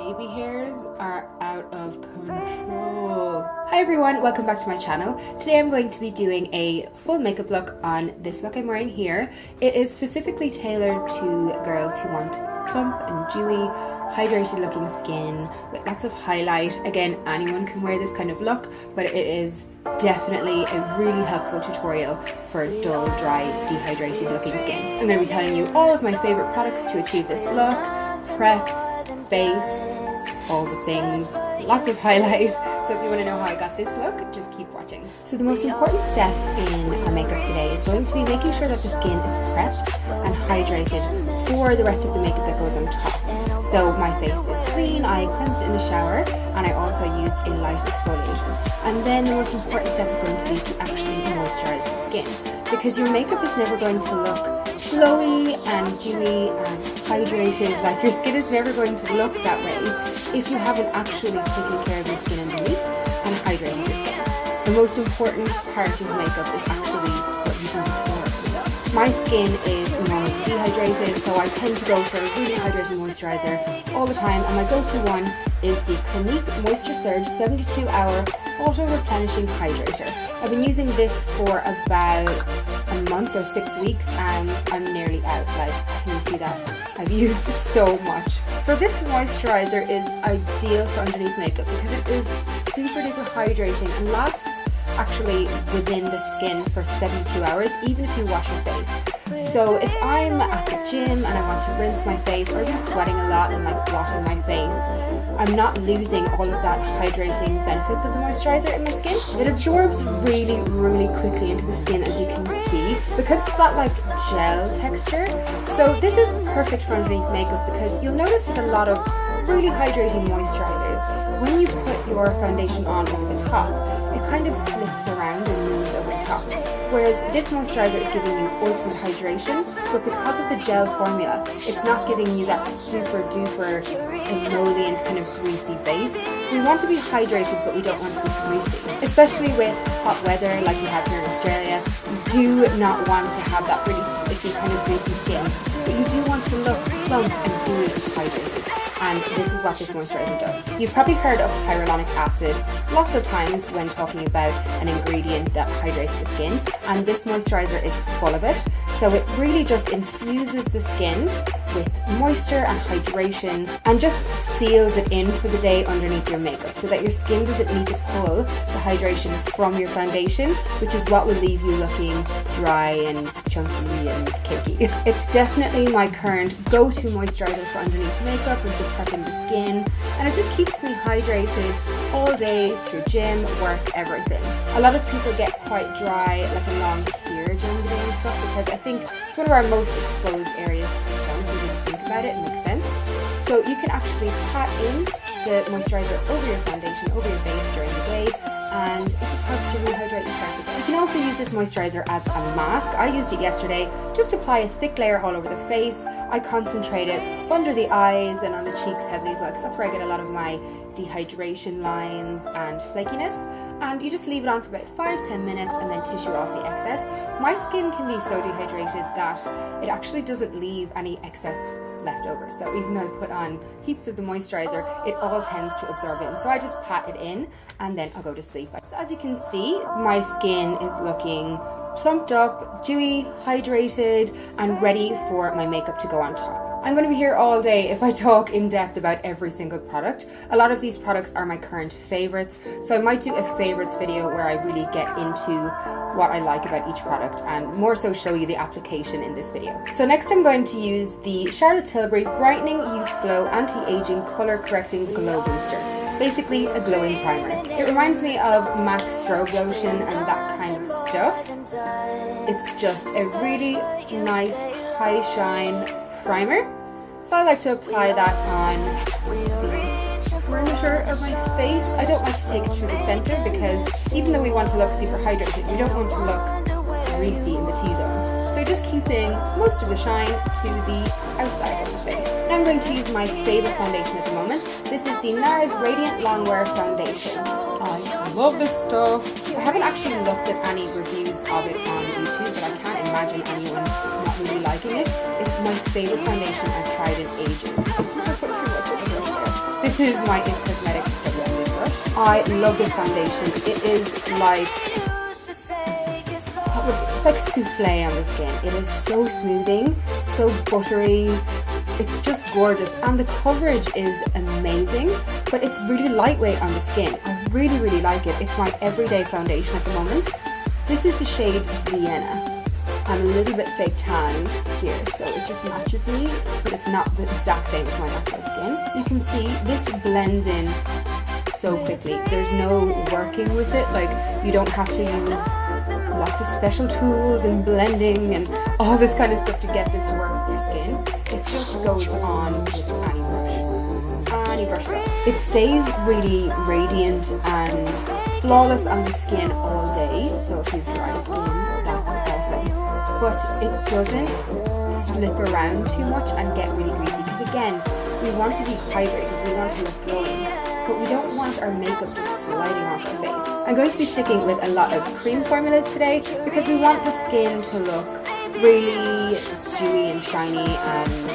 baby hairs are out of control. Hi everyone, welcome back to my channel. Today I'm going to be doing a full makeup look on this look I'm wearing here. It is specifically tailored to girls who want plump and dewy, hydrated looking skin with lots of highlight. Again, anyone can wear this kind of look, but it is definitely a really helpful tutorial for dull, dry, dehydrated looking skin. I'm going to be telling you all of my favorite products to achieve this look, prep, base, all the things, lots of highlight. So if you want to know how I got this look, just keep watching. So the most important step in our makeup today is going to be making sure that the skin is prepped and hydrated for the rest of the makeup that goes on top. So my face is clean, I cleansed it in the shower, and I also used a light exfoliator. And then the most important step is going to be to actually moisturize the skin, because your makeup is never going to look glowy and dewy and hydrated. Like, your skin is never going to look that way if you haven't actually taken care of your skin underneath and hydrated your skin. The most important part of makeup is actually what you do before. My skin is enormously dehydrated, so I tend to go for a really hydrating moisturizer all the time, and my go-to one is the Clinique Moisture Surge 72-hour Auto Replenishing Hydrator. I've been using this for about a month or 6 weeks, and I'm nearly out. Like, can you see that? I've used so much. So this moisturizer is ideal for underneath makeup because it is super duper hydrating and lasts actually within the skin for 72 hours, even if you wash your face. So if I'm at the gym and I want to rinse my face, or I'm sweating a lot and like blotting my face, I'm not losing all of that hydrating benefits of the moisturizer in my skin. It absorbs really, really quickly into the skin, as you can see, because it's that like gel texture. So this is perfect for underneath makeup, because you'll notice with a lot of really hydrating moisturizers, when you put your foundation on over the top, it kind of slips around and moves over the top. Whereas this moisturizer is giving you ultimate hydration, but because of the gel formula, it's not giving you that super duper emollient kind of greasy base. We want to be hydrated, but we don't want to be greasy. Especially with hot weather like we have here in Australia, you do not want to have that really sticky kind of greasy skin, but you do want to look plump and dewy and hydrated. And this is what this moisturizer does. You've probably heard of hyaluronic acid lots of times when talking about an ingredient that hydrates the skin, and this moisturizer is full of it. So it really just infuses the skin with moisture and hydration and just seals it in for the day underneath your makeup, so that your skin doesn't need to pull the hydration from your foundation, which is what will leave you looking dry and chunky and cakey. It's definitely my current go-to moisturizer for underneath makeup and for prepping the skin, and it just keeps me hydrated all day through gym, work, everything. A lot of people get quite dry, like along here during the day and stuff, because I think it's one of our most exposed areas to the sun. So just think about it, it makes sense. So you can actually pat in the moisturizer over your foundation, over your base during the day, and it just helps to rehydrate you throughout the day. You can also use this moisturizer as a mask. I used it yesterday. Just apply a thick layer all over the face. I concentrate it under the eyes and on the cheeks heavily as well, because that's where I get a lot of my dehydration lines and flakiness. And you just leave it on for about 5-10 minutes and then tissue off the excess. My skin can be so dehydrated that it actually doesn't leave any excess left over. So even though I put on heaps of the moisturizer, it all tends to absorb in. So I just pat it in and then I'll go to sleep. So as you can see, my skin is looking plumped up, dewy, hydrated, and ready for my makeup to go on top. I'm going to be here all day if I talk in depth about every single product. A lot of these products are my current favorites, so I might do a favorites video where I really get into what I like about each product and more so show you the application in this video. So next I'm going to use the Charlotte Tilbury Brightening Youth Glow Anti-Aging Color Correcting Glow Booster. Basically a glowing primer. It reminds me of MAC strobe lotion and that kind of stuff. It's just a really nice high shine primer. So I like to apply that on the perimeter of my face. I don't like to take it through the center, because even though we want to look super hydrated, we don't want to look greasy in the T-zone. So just keeping most of the shine to the outside of the face. Now I'm going to use my favorite foundation at the moment. This is the NARS Radiant Longwear Foundation. I love this stuff. I haven't actually looked at any reviews of it on YouTube, but I can't imagine anyone not really liking it. It's my favorite foundation I've tried in ages. I put too much of the brush there. This is my It Cosmetics Blending Brush. I love this foundation. It is like, it's like souffle on the skin. It is so smoothing, so buttery. It's just gorgeous, and the coverage is amazing, but it's really lightweight on the skin. I really, really like it. It's my everyday foundation at the moment. This is the shade Vienna. I'm a little bit fake tanned here, so it just matches me, but it's not the exact same as my natural skin. You can see this blends in so quickly. There's no working with it. Like, you don't have to use lots of special tools and blending and all this kind of stuff to get this to work with your skin. It just goes on with any brush. It stays really radiant and flawless on the skin all day, so if you've dry skin, that's awesome. But it doesn't slip around too much and get really greasy, because again, we want to be hydrated, we want to look glowing, but we don't want our makeup just sliding off the face. I'm going to be sticking with a lot of cream formulas today because we want the skin to look really dewy and shiny and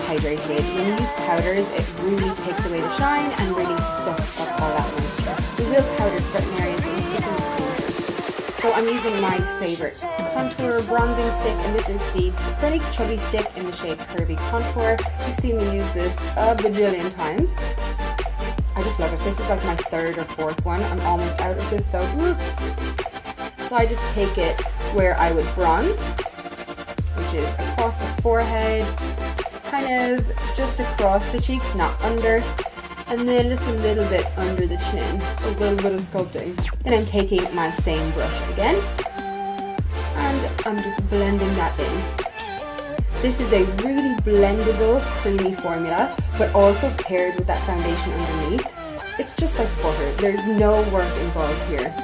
hydrated. When you use powders, it really takes away the shine and really sucks up all that moisture. We will powder certain areas and stick in the cream. So I'm using my favourite contour bronzing stick, and this is the Clinique Chubby Stick in the shade Curvy Contour. You've seen me use this a bajillion times. I just love it. This is like my third or fourth one. I'm almost out of this though. So I just take it where I would bronze, which is across the forehead, kind of just across the cheeks, not under, and then just a little bit under the chin, a little bit of sculpting. Then I'm taking my same brush again, and I'm just blending that in. This is a really blendable, creamy formula, but also paired with that foundation underneath. It's just like butter. There's no work involved here.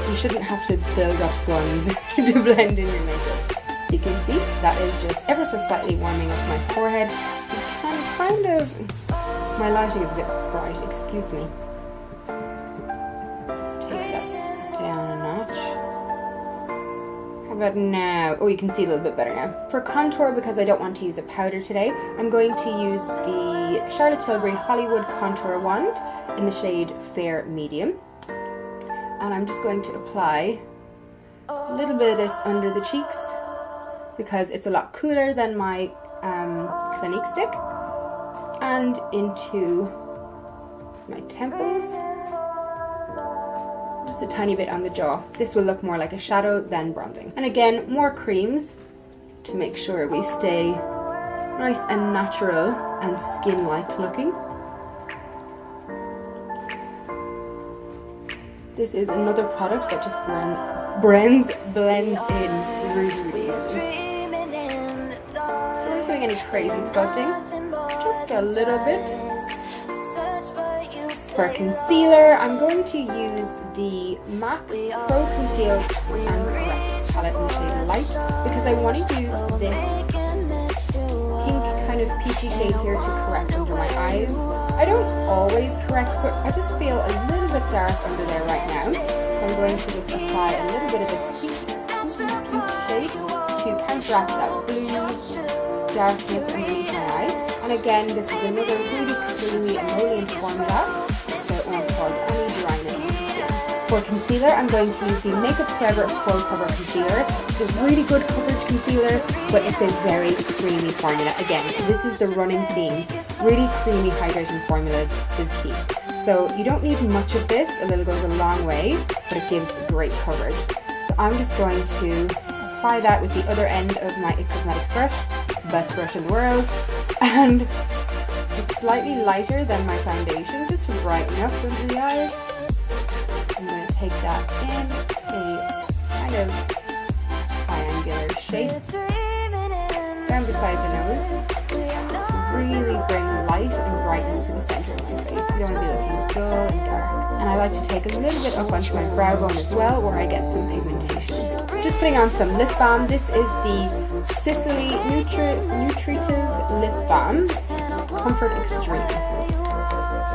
You shouldn't have to build up guns to blend in your makeup. You can see that is just ever so slightly warming up my forehead. And kind of, my lighting is a bit bright, excuse me. Let's take that down a notch. How about now? Oh, you can see a little bit better now. For contour, because I don't want to use a powder today, I'm going to use the Charlotte Tilbury Hollywood Contour Wand in the shade Fair Medium. And I'm just going to apply a little bit of this under the cheeks because it's a lot cooler than my Clinique stick, and into my temples, just a tiny bit on the jaw. This will look more like a shadow than bronzing. And again, more creams to make sure we stay nice and natural and skin-like looking. This is another product that just blends in really, really easily. So I'm not doing any crazy sculpting, just a little bit. For concealer, I'm going to use the MAC Pro Conceal and Correct palette in the shade Light because I want to use this pink kind of peachy shade here to correct under my eyes. I don't always correct, but I just feel a little bit dark under there right now. So I'm going to just apply a little bit of this pink shade to counteract that blue darkness underneath my eye. And again, this is another really creamy emollient formula, so it won't cause any dryness to the skin. For concealer, I'm going to use the Makeup Forever Full Cover Concealer. It's a really good coverage concealer, but it's a very creamy formula. Again, this is the running theme. Really creamy hydrating formulas is key. So you don't need much of this, a little goes a long way, but it gives great coverage. So I'm just going to apply that with the other end of my It Cosmetics brush, best brush in the world, and it's slightly lighter than my foundation, just to brighten up under the eyes. I'm going to take that in a kind of triangular shape down beside the nose to really bring light and brightness to the center of my face. You don't want to be looking dull and dark. And I like to take a little bit up onto my brow bone as well, where I get some pigmentation. Just putting on some lip balm. This is the Sicily Nutritive Lip Balm Comfort Extreme.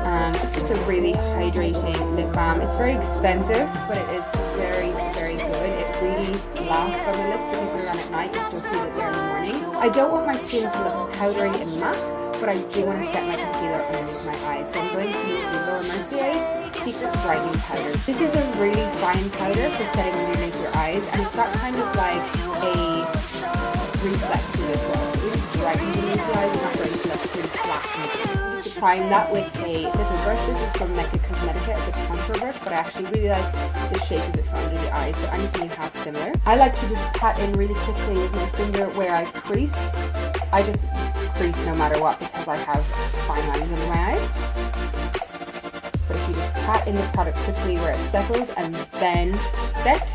And it's just a really hydrating lip balm. It's very expensive, but it is very, very good. It really lasts on the lips. If you put it on at night, you still feel it there in the morning. I don't want my skin to look powdery and matte, but I do want to set my concealer underneath my eyes. So I'm going to use the Laura Mercier Secret Brightening Powder. This is a really fine powder for setting underneath your eyes, and it's got kind of like a reflex to it as well. It really brightens underneath your eyes. You're not going to look pretty flat. Just applying that with a little brush. This is from Mecca Cosmetica. It's a contour brush, but I actually really like the shape of it for under the eyes. So anything you have similar. I like to just pat in really quickly with my finger where I crease. I just crease no matter what because I have fine lines under my eyes. But if you just pat in the product quickly where it settles and then set,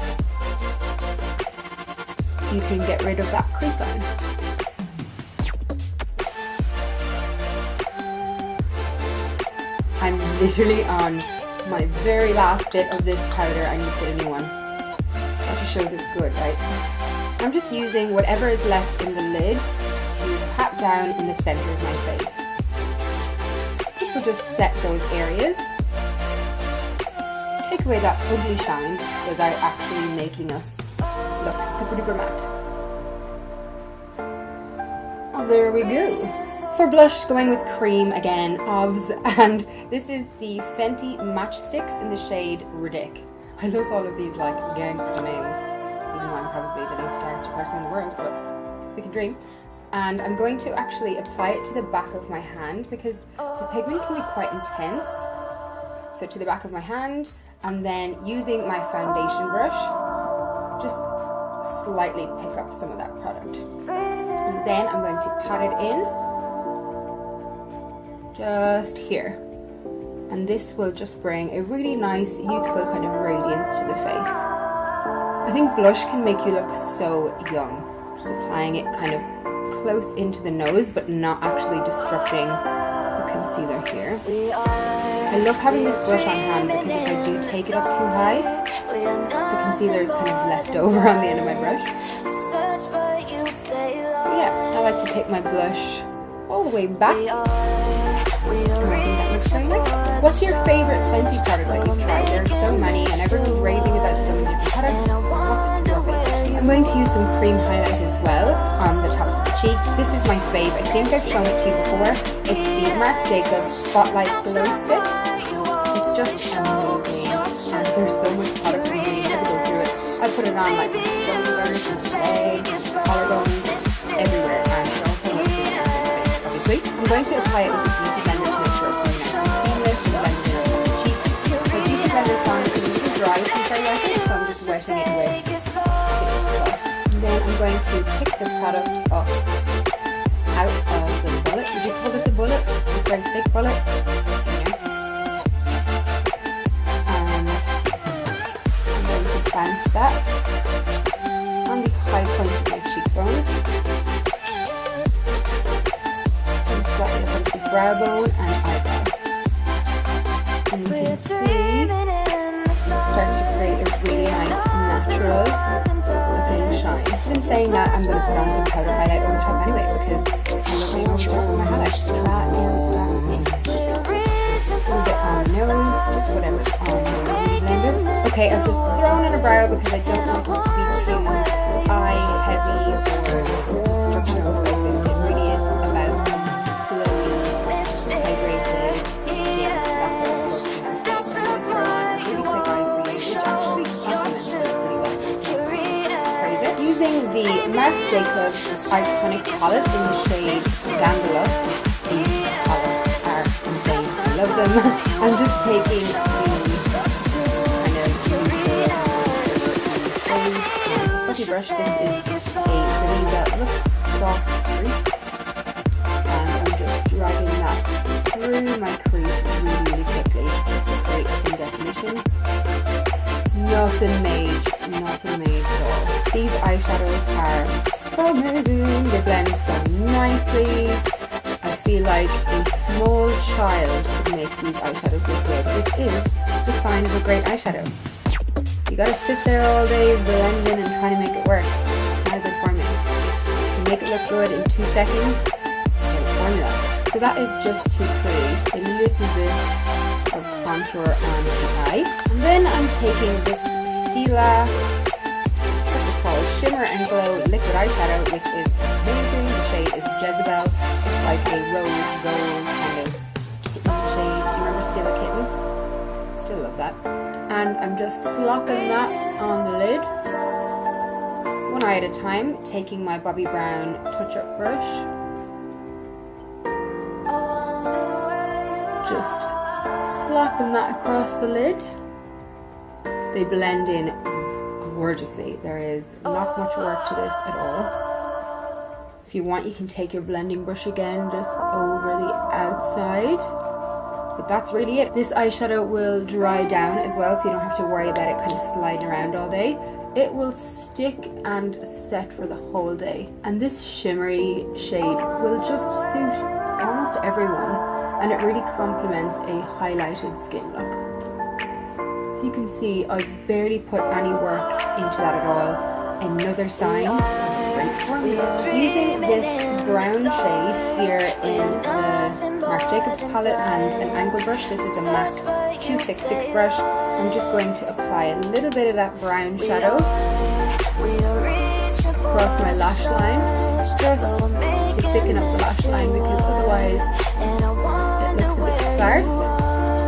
you can get rid of that crease line. I'm literally on my very last bit of this powder. I need to get a new one. That just shows it's good, right? I'm just using whatever is left in the lid to pat down in the center of my face. This will just set those areas. Take away that ugly shine without actually making us look super duper matte. Oh, there we go. For blush, going with cream again, OBS, and this is the Fenty Matchsticks in the shade Ridic. I love all of these like gangster names, even though I'm probably the least gangster person in the world, but we can dream. And I'm going to actually apply it to the back of my hand because the pigment can be quite intense. So to the back of my hand, and then using my foundation brush, just slightly pick up some of that product. And then I'm going to pat it in just here, and this will just bring a really nice youthful kind of radiance to the face. I think blush can make you look so young, just applying it kind of close into the nose but not actually disrupting the concealer here. I love having this brush on hand because if I do take it up too high, the concealer is kind of left over on the end of my brush. But yeah, I like to take my blush all the way back. What's your favourite Fenty product that you've tried? There are so many and everyone's raving about so many different products. What's your favourite? I'm going to use some cream highlight as well on the tops of the cheeks. This is my fave. I think I've shown it to you before. It's the Marc Jacobs Spotlight Glow Stick. It's just amazing. And there's so much product in here. You never go through it. I put it on like shoulders, legs, collarbones, everywhere. And it also looks really nice on the face, obviously. I'm going to apply it with the beauty blender to make sure it's really nice and seamless and blended in on the cheeks. The beauty blender is on it. It's a little dry since I wet it, so I'm just wetting it with and then I'm going to pick the product up out of the bullet. Would you call this a bullet? It's a very thick bullet. And I'm going to bounce that on the high point of my cheekbone. And slightly up onto the brow bone and eyebrow. And you can see it starts to create a really nice natural looking shine. Even saying that, I'm going to put on some powder highlight over the top anyway because I love being over the top of my highlight. Flat in. A bit on the nose, just whatever's on the blender. Okay, I've just thrown in a brow because I don't want this to be too eye heavy or structural focused. It really is about glowing, hydrated. Yeah, that's what I'm working on today. So I'm going to throw on a really quick eye for you, which actually complements it pretty well. Using the Marc Jacobs Eye-conic palette in the shade Glam. These palettes are insane. I love them. I'm just taking the kind of fluffy brush. This is a Zoeva soft crease, and I'm just dragging that through my crease really quickly just to create some definition. Nothing major at all. These eyeshadows are so amazing. They blend so nicely. I feel like a small child could make these eyeshadows look good, which is the sign of a great eyeshadow. You gotta sit there all day blending and trying to make it work. Not a good formula. You make it look good in 2 seconds. Great formula. So that is just to create a little bit of contour on the eye. And then I'm taking this Stila, what's it called, Shimmer and Glow Liquid Eyeshadow, which is amazing. The shade is Jezebel. It's like a rose and I'm just slopping that on the lid, one eye at a time, taking my Bobbi Brown touch-up brush, just slapping that across the lid. They blend in gorgeously. There is not much work to this at all. If you want, you can take your blending brush again just over the outside. But that's really it. This eyeshadow will dry down as well, so you don't have to worry about it kind of sliding around all day. It will stick and set for the whole day. And this shimmery shade will just suit almost everyone, and it really complements a highlighted skin look. So you can see I've barely put any work into that at all. Another sign of great formula. Using this brown shade here in the Marc Jacobs palette and an angle brush. This is a MAC 266 brush. I'm just going to apply a little bit of that brown shadow across my lash line, just to thicken up the lash line, because otherwise it looks a bit sparse.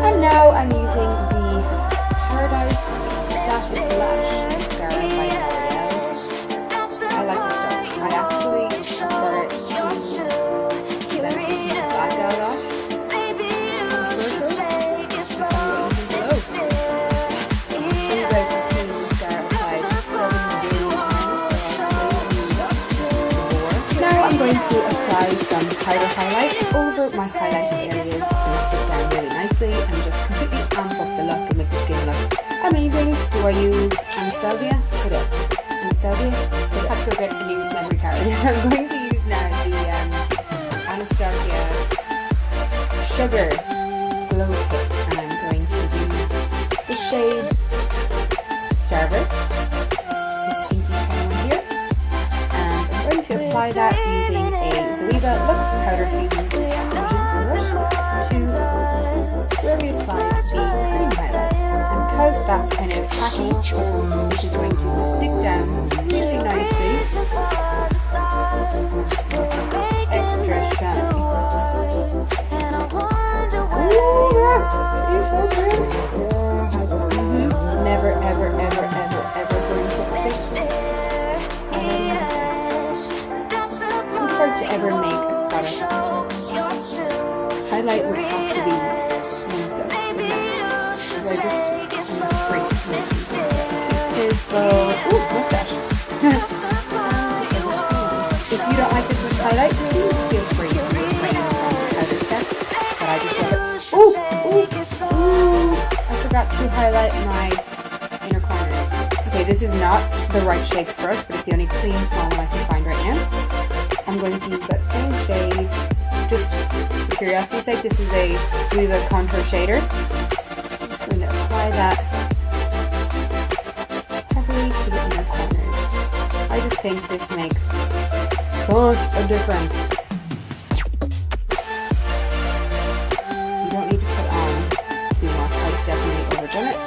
And now I'm using the Paradise Static Lash Mascara by L'Oreal. I like this stuff. I actually prefer it to the Black Eye Lash. I'm going to apply some powder highlight over my highlighted areas. It's going to stick down really nicely and just completely amp up the look and make the skin look amazing. Do I use Anastasia? Put it. Anastasia? Put it. Let's go get a new memory card. I'm going to use now the Anastasia Sugar Glow Stick, and I'm going to use the shade Starburst. To apply that using a Zoeva Luxe Powder Fusion brush to where we apply the cream highlight. And because that's kind of tacky, this is going to stick down really nicely. Extra shiny. Ooh, yeah, it's so good. Never, ever, ever, ever, ever going to fix it. To ever make a product highlight would have to be one of those. I just am afraid. His bow. Ooh, mustache. If you don't like this with highlight, please feel free to refrain from the powder step. But I just love it. Ooh! I forgot to highlight my inner corners. Okay, this is not the right shaped brush, but it's the only clean small one I can find right now. I'm going to use that same shade, just for curiosity's sake. This is a Zoeva contour shader. I'm going to apply that heavily to the inner corners. I just think this makes such a difference. You don't need to put on too much. I've definitely overdone it,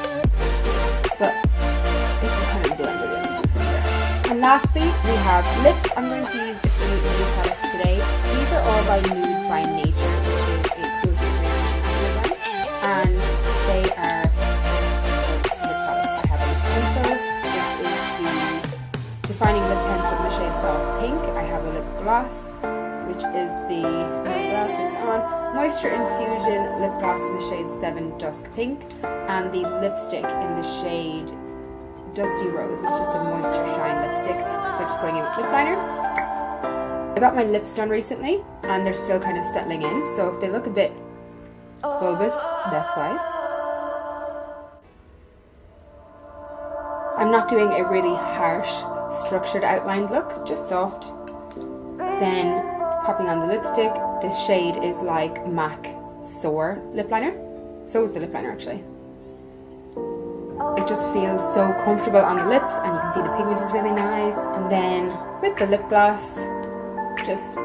but it can kind of blend it in. And lastly, we have lips. I'm going to use the Nude products today. These are all by Nude by Nature, which is a cruelty-free design, and they are lip products. I have a pencil. This is the Defining Lip Pencil in the shade Soft Pink. I have a lip gloss, which is the Moisture Infusion lip gloss in the shade 7 Dusk Pink, and the lipstick in the shade Dusty Rose. It's just a moisture shine lipstick, so just going in with lip liner. I got my lips done recently and they're still kind of settling in, so if they look a bit bulbous, that's why. I'm not doing a really harsh structured outlined look, just soft. Then popping on the lipstick. This shade is like MAC Soar lip liner. So is the lip liner actually. It just feels so comfortable on the lips, and you can see the pigment is really nice. And then with the lip gloss, just a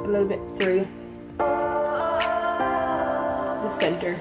little bit through the center.